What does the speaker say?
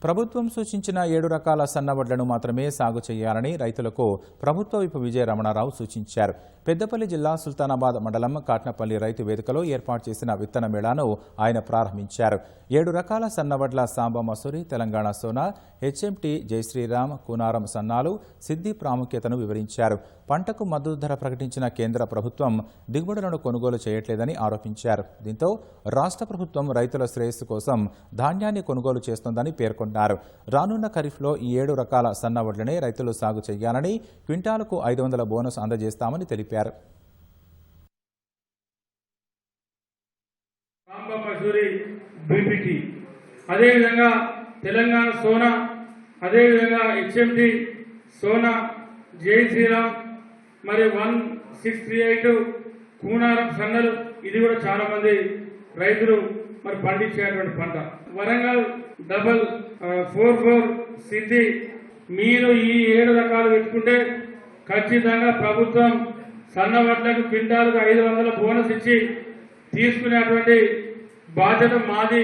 ప్రభుత్వం సూచించిన 7 రకాల సన్నవడ్లను మాత్రమే సాగు చేయాలని రైతులకు ప్రభుత్వ విప్ విజయ రమణారావు సూచించారు. పెద్దపల్లి జిల్లా సుల్తానాబాద్ మండలం కాట్నపల్లి రైతు వేదికలో ఏర్పాటు చేసిన విత్తన మేళాను ఆయన ప్రారంభించారు. 7 రకాల సన్నవడ్ల సాంబ మసూరి, తెలంగాణ సోనా, హెచ్ఎంటీ, జయశ్రీరామ్, కూనారం సన్నాలు, సిద్ధి ప్రాముఖ్యతను వివరించారు. పంటకు మద్దతు ధర ప్రకటించిన కేంద్ర ప్రభుత్వం దిగుబడులను కొనుగోలు చేయట్లేదని ఆరోపించారు. దీంతో రాష్ట్ర ప్రభుత్వం రైతుల శ్రేయస్సు కోసం ధాన్యాన్ని కొనుగోలు చేస్తోందని పేర్కొన్నారు. రానున్న ఖరీఫ్లో ఈ 7 రకాల సన్నవడ్లనే రైతులు సాగు చేయాలని, క్వింటాలకు 500 బోనస్ అందజేస్తామని తెలిపారు. అదేవిధంగా తెలంగాణ సోనా, అదేవిధంగా హెచ్ఎంటీ సోనా, జై శ్రీరామ్, మరి 1638 కూనారం సన్నలు, ఇది కూడా చాలా మంది రైతులు మరి పండించేటువంటి పంట. వరంగల్ 44 సిద్ధి, మీరు ఈ 7 రకాలు పెట్టుకుంటే ఖచ్చితంగా ప్రభుత్వం సన్నవడ్లకు క్వింటాలకు 500 బోనస్ ఇచ్చి తీసుకునేటువంటి బాధ్యత మాది.